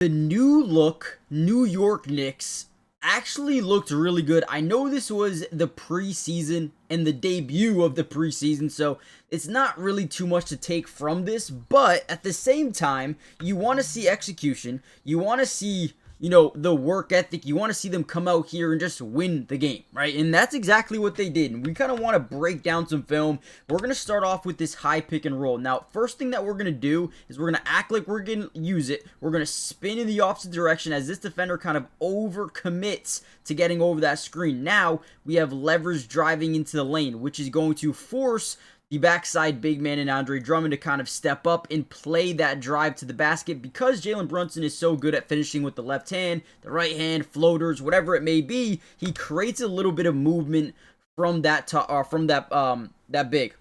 The new look New York Knicks actually looked really good. I know this was the preseason and the debut of the preseason, so it's not really too much to take from this, but at the same time, you want to see execution. You want to see, the work ethic. You want to see them come out here and just win the game, right? And that's exactly what they did. And we kind of want to break down some film. We're going to start off with this high pick and roll. Now, first thing that we're going to do is we're going to act like we're going to use it. We're going to spin in the opposite direction as this defender kind of overcommits to getting over that screen. Now, we have leverage driving into the lane, which is going to force the backside big man and Andre Drummond to kind of step up and play that drive to the basket. Because Jalen Brunson is so good at finishing with the left hand, the right hand, floaters, whatever it may be, he creates a little bit of movement from that that big.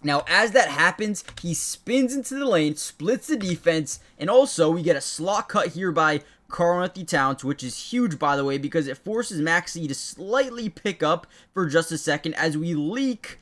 Now, as that happens, he spins into the lane, splits the defense, and also we get a slot cut here by Karl-Anthony Towns, which is huge, by the way, because it forces Maxey to slightly pick up for just a second as we leak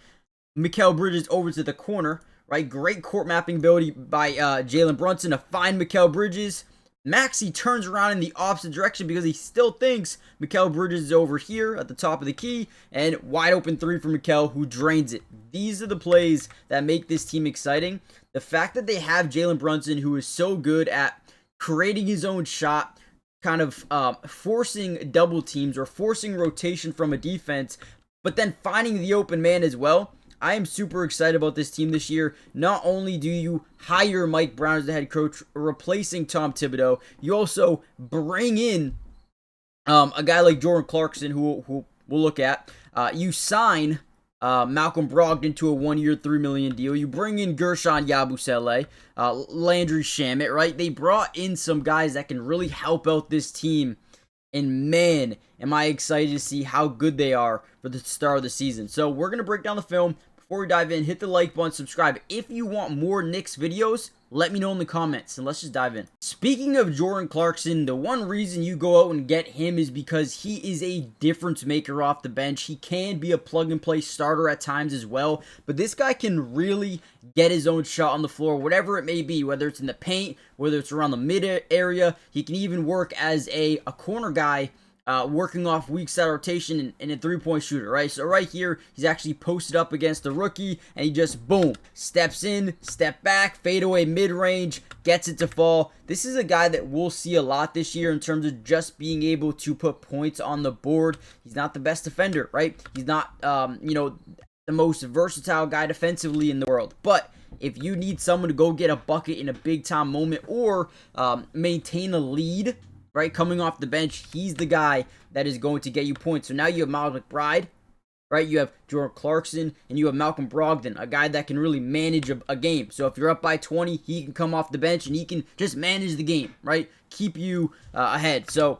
Mikal Bridges over to the corner, right? Great court mapping ability by Jalen Brunson to find Mikal Bridges. Maxey turns around in the opposite direction because he still thinks Mikal Bridges is over here at the top of the key, and wide open three for Mikal, who drains it. These are the plays that make this team exciting. The fact that they have Jalen Brunson, who is so good at creating his own shot, kind of forcing double teams or forcing rotation from a defense, but then finding the open man as well. I am super excited about this team this year. Not only do you hire Mike Brown as the head coach, replacing Tom Thibodeau, you also bring in a guy like Jordan Clarkson, who we'll look at. You sign Malcolm Brogdon to a 1-year, $3 million deal. You bring in Gershon Yabusele, Landry Shamet, right? They brought in some guys that can really help out this team. And man, am I excited to see how good they are for the start of the season. So we're going to break down the film. Before we dive in, hit the like button, subscribe. If you want more Knicks videos, let me know in the comments, and let's just dive in. Speaking of Jordan Clarkson, the one reason you go out and get him is because he is a difference maker off the bench. He can be a plug-and-play starter at times as well, but this guy can really get his own shot on the floor, whatever it may be, whether it's in the paint, whether it's around the mid area. He can even work as a corner guy, working off weak side rotation and a three-point shooter, right? So right here, he's actually posted up against the rookie, and he just, boom, steps in, step back, fade away mid-range, gets it to fall. This is a guy that we'll see a lot this year in terms of just being able to put points on the board. He's not the best defender, right? He's not, the most versatile guy defensively in the world, but if you need someone to go get a bucket in a big-time moment or maintain a lead, right, coming off the bench, he's the guy that is going to get you points. So now you have Miles McBride, right? You have Jordan Clarkson, and you have Malcolm Brogdon, a guy that can really manage a game. So if you're up by 20, he can come off the bench, and he can just manage the game, right? Keep you ahead. So,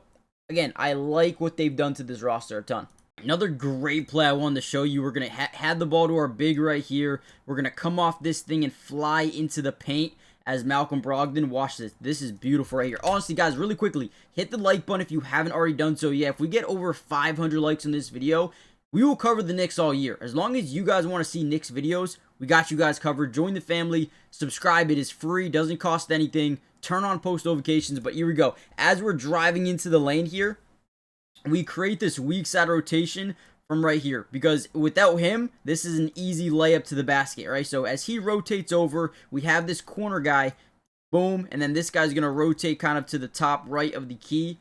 again, I like what they've done to this roster a ton. Another great play I wanted to show you. We're going to have the ball to our big right here. We're going to come off this thing and fly into the paint as Malcolm Brogdon. Watch this. This is beautiful right here. Honestly, guys, really quickly, hit the like button if you haven't already done so yet. If we get over 500 likes on this video, we will cover the Knicks all year. As long as you guys want to see Knicks videos, we got you guys covered. Join the family. Subscribe. It is free. Doesn't cost anything. Turn on post notifications. But here we go. As we're driving into the lane here, we create this weak side rotation from right here, because without him, this is an easy layup to the basket, right? So as he rotates over, we have this corner guy, boom, and then this guy's going to rotate kind of to the top right of the key.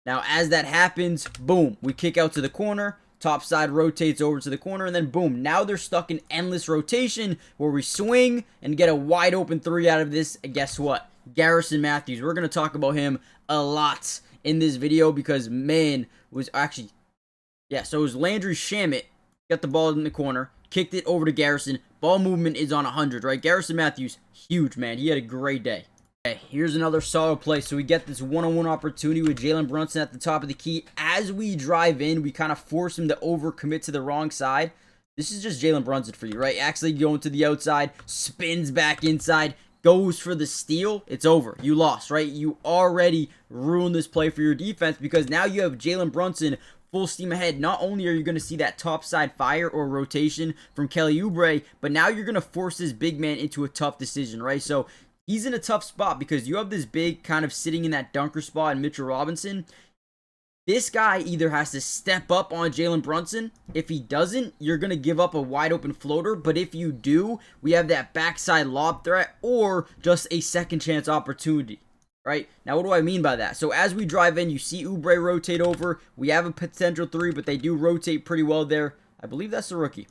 Now, as that happens, boom, we kick out to the corner, top side rotates over to the corner, and then boom, now they're stuck in endless rotation where we swing and get a wide open three out of this. And guess what? Garrison Matthews. We're going to talk about him a lot in this video because, man, was actually... Yeah, so it was Landry Shamet, got the ball in the corner, kicked it over to Garrison. Ball movement is on 100, right? Garrison Matthews, huge, man. He had a great day. Okay, here's another solid play. So we get this one-on-one opportunity with Jalen Brunson at the top of the key. As we drive in, we kind of force him to overcommit to the wrong side. This is just Jalen Brunson for you, right? Actually going to the outside, spins back inside, goes for the steal. It's over. You lost, right? You already ruined this play for your defense because now you have Jalen Brunson full steam ahead. Not only are you going to see that top side fire or rotation from Kelly Oubre, but now you're going to force this big man into a tough decision, right? So he's in a tough spot because you have this big kind of sitting in that dunker spot in Mitchell Robinson. This guy either has to step up on Jalen Brunson. If he doesn't, you're going to give up a wide open floater. But if you do, we have that backside lob threat or just a second chance opportunity. Right? Now, what do I mean by that? So as we drive in, you see Oubre rotate over. We have a potential three, but they do rotate pretty well there. I believe that's the rookie.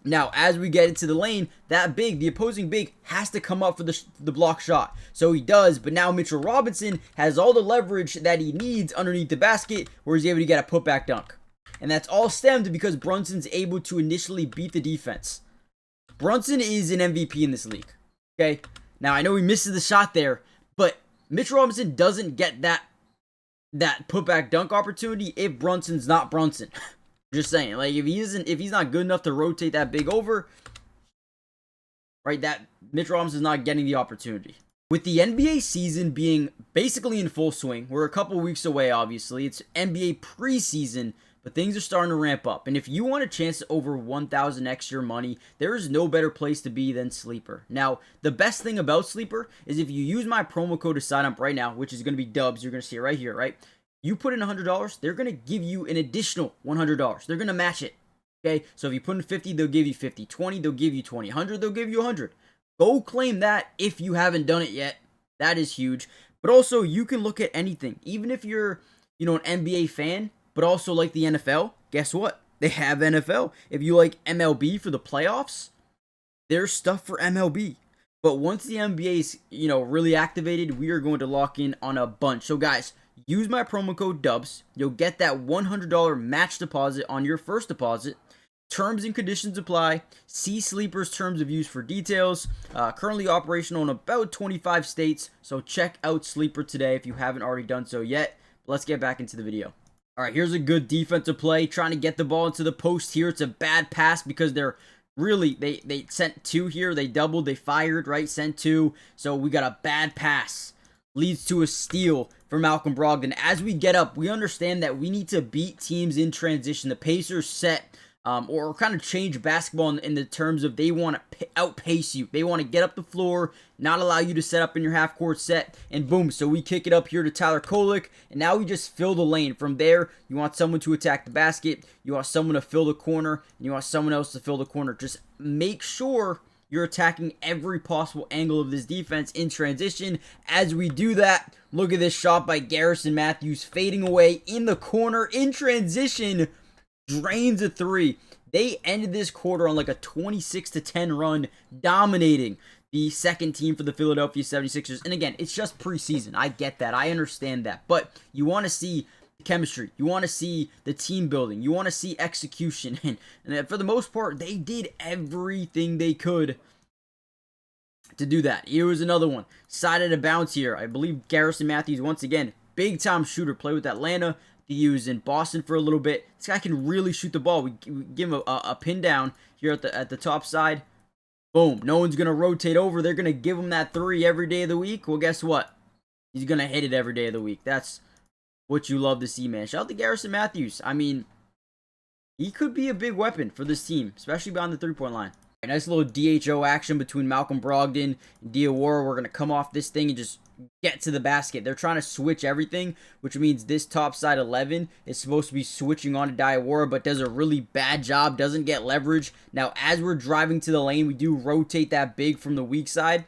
Now, as we get into the lane, that big, the opposing big, has to come up for the block shot. So he does, but now Mitchell Robinson has all the leverage that he needs underneath the basket where he's able to get a putback dunk. And that's all stemmed because Brunson's able to initially beat the defense. Brunson is an MVP in this league. Okay? Now, I know he misses the shot there, but Mitchell Robinson doesn't get that putback dunk opportunity if Brunson's not Brunson. Just saying, like if he's not good enough to rotate that big over, right, that Mitch Robinson's not getting the opportunity. With the NBA season being basically in full swing, we're a couple weeks away, obviously. It's NBA preseason, but things are starting to ramp up. And if you want a chance to over 1,000 extra money, there is no better place to be than Sleeper. Now, the best thing about Sleeper is if you use my promo code to sign up right now, which is going to be Dubs, you're going to see it right here, right? You put in $100, they're going to give you an additional $100. They're going to match it. Okay? So if you put in 50, they'll give you 50. 20, they'll give you 20. 100, they'll give you 100. Go claim that if you haven't done it yet. That is huge. But also, you can look at anything. Even if you're, an NBA fan, but also like the NFL, guess what? They have NFL. If you like MLB for the playoffs, there's stuff for MLB. But once the NBA is, really activated, we are going to lock in on a bunch. So guys, use my promo code DUBS. You'll get that $100 match deposit on your first deposit. Terms and conditions apply. See Sleeper's terms of use for details. Currently operational in about 25 states. So check out Sleeper today if you haven't already done so yet. Let's get back into the video. All right, here's a good defensive play. Trying to get the ball into the post here. It's a bad pass because they're really, they sent two here. They doubled, they fired, right? Sent two. So we got a bad pass. Leads to a steal for Malcolm Brogdon. As we get up, we understand that we need to beat teams in transition. The Pacers set or kind of change basketball in the terms of they want to outpace you. They want to get up the floor, not allow you to set up in your half-court set, and boom. So we kick it up here to Tyler Kolek, and now we just fill the lane. From there, you want someone to attack the basket, you want someone to fill the corner, and you want someone else to fill the corner. Just make sure you're attacking every possible angle of this defense in transition. As we do that, look at this shot by Garrison Matthews fading away in the corner in transition. Drains a three. They ended this quarter on like a 26-10 run, dominating the second team for the Philadelphia 76ers. And again, it's just preseason. I get that. I understand that. But you want to see chemistry. You want to see the team building. You want to see execution. And for the most part, they did everything they could to do that. Here was another one. Side of the bounce here. I believe Garrison Matthews, once again, big time shooter. Play with Atlanta. He was in Boston for a little bit. This guy can really shoot the ball. We give him a pin down here at the top side. Boom. No one's going to rotate over. They're going to give him that three every day of the week. Well, guess what? He's going to hit it every day of the week. That's what you love to see, man. Shout out to Garrison Matthews. I mean, he could be a big weapon for this team, especially beyond the three-point line. A nice little DHO action between Malcolm Brogdon and Diawara. We're going to come off this thing and just get to the basket. They're trying to switch everything, which means this top side 11 is supposed to be switching on to Diawara, but does a really bad job, doesn't get leverage. Now, as we're driving to the lane, we do rotate that big from the weak side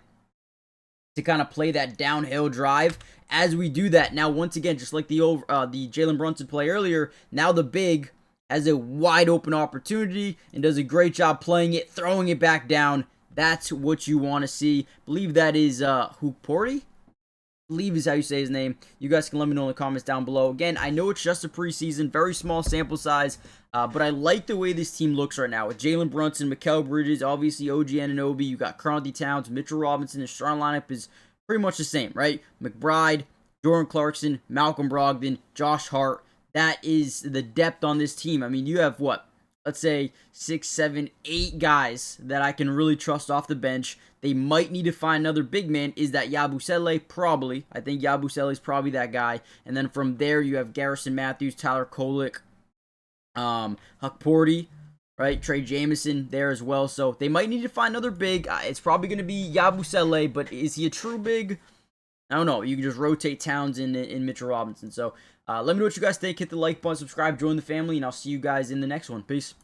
to kind of play that downhill drive. As we do that, now once again, just like the Jalen Brunson play earlier, now the big has a wide open opportunity and does a great job playing it, throwing it back down. That's what you want to see. I believe that is Hukporti? I believe is how you say his name. You guys can let me know in the comments down below. Again, I know it's just a preseason, very small sample size, but I like the way this team looks right now with Jalen Brunson, Mikal Bridges, obviously OG Anunoby. You got Karl-Anthony Towns, Mitchell Robinson. The starting lineup is pretty much the same, right? McBride, Jordan Clarkson, Malcolm Brogdon, Josh Hart. That is the depth on this team. I mean, you have what? Let's say 6, 7, 8 guys that I can really trust off the bench. They might need to find another big man. Is that Yabusele? Probably. I think Yabusele is probably that guy. And then from there, you have Garrison Matthews, Tyler Kolek, Hukporti. right? Trey Jameson there as well. So they might need to find another big. It's probably going to be Yabusele, but is he a true big? I don't know. You can just rotate Towns in Mitchell Robinson. So let me know what you guys think. Hit the like button, subscribe, join the family, and I'll see you guys in the next one. Peace.